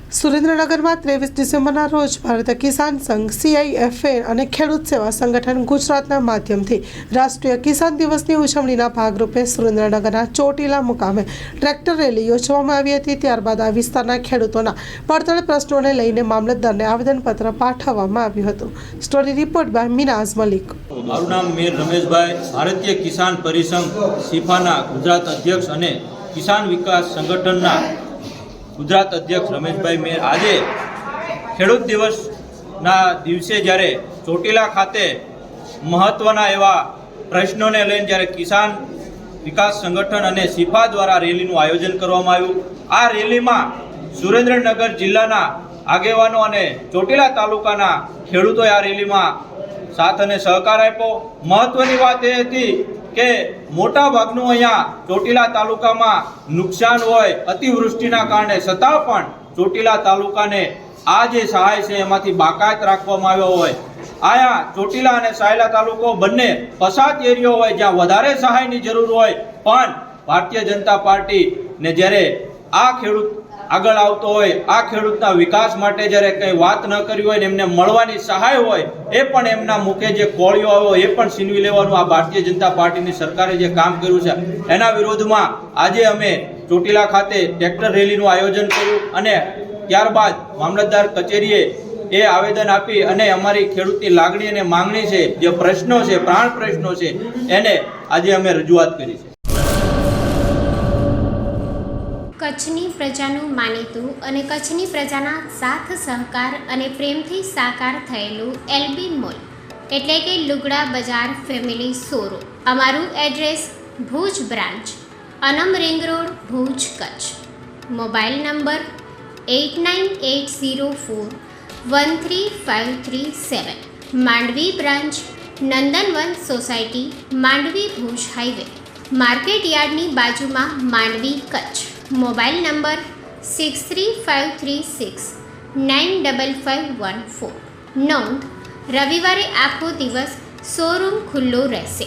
સુરેન્દ્રનગરમાં 23 ડિસેમ્બરના રોજ ભારતીય કિસાન સંઘ CIFA અને ખેડૂત સેવા સંગઠન ગુજરાતના માધ્યમથી રાષ્ટ્રીય કિસાન દિવસની ઉજવણીના ભાગરૂપે સુરેન્દ્રનગરના ચોટીલા મુકામે ટ્રેક્ટર રેલી યોજવામાં આવી હતી। ત્યારબાદ આ વિસ્તારના ખેડૂતોના પડતર પ્રશ્નોને લઈને મામલતદારને આવેદનપત્ર પાઠવવામાં આવ્યું હતું। Story report by Minaz Malik. મારું નામ મીર રમેશભાઈ, ભારતીય કિસાન પરિસંઘ સિફાના ગુજરાત અધ્યક્ષ અને કિસાન વિકાસ સંગઠનના ગુજરાત અધ્યક્ષ રમેશભાઈ મેર આજે ખેડૂત દિવસના દિવસે જ્યારે ચોટીલા ખાતે મહત્ત્વના એવા પ્રશ્નોને લઈને જ્યારે કિસાન વિકાસ સંગઠન અને સિફા દ્વારા રેલીનું આયોજન કરવામાં આવ્યું। આ રેલીમાં સુરેન્દ્રનગર જિલ્લાના આગેવાનો અને ચોટીલા તાલુકાના ખેડૂતોએ આ રેલીમાં સાથ અને સહકાર આપ્યો। મહત્ત્વની વાત એ હતી કે મોટા ભાગનું અહીંયા ચોટીલા તાલુકામાં નુકસાન હોય અતિવૃષ્ટિના કારણે, છતાં પણ ચોટીલા તાલુકાને આ જે સહાય છે એમાંથી બાકાત રાખવામાં આવ્યો હોય। આયા ચોટીલા અને સાયલા તાલુકો બંને પછાત એરિયો હોય જ્યાં વધારે સહાયની જરૂર હોય, પણ ભારતીય જનતા પાર્ટીને જ્યારે આ ખેડૂત આગળ આવતો હોય, આ ખેડૂતના વિકાસ માટે જ્યારે કંઈ વાત ન કરી હોય ને એમને મળવાની સહાય હોય, એ પણ એમના મુખે જે કોળિયો આવ્યો એ પણ છીનવી લેવાનું આ ભારતીય જનતા પાર્ટીની સરકારે જે કામ કર્યું છે એના વિરોધમાં આજે અમે ચોટીલા ખાતે ટ્રેક્ટર રેલીનું આયોજન કર્યું અને ત્યારબાદ મામલતદાર કચેરીએ એ આવેદન આપી અને અમારી ખેડૂતની લાગણી અને માંગણી છે, જે પ્રશ્નો છે, પ્રાણ પ્રશ્નો છે, એને આજે અમે રજૂઆત કરી છે। કચ્છની પ્રજાનું માનીતું અને કચ્છની પ્રજાના સાથ સહકાર અને પ્રેમથી સાકાર થયેલું LB મોલ એટલે કે લુગડા બજાર ફેમિલી શોરૂમ। અમારું address Bhuj branch, Anam ring road, Bhuj, Kutch. Mobile number 8980413537। Mandvi branch, Nandanvan society, Mandvi, Bhuj highway, market યાર્ડની બાજુમાં, માંડવી, કચ્છ। Mobile number 6353695514। નોંધ: રવિવારે આખો દિવસ શોરૂમ ખુલ્લો રહેશે।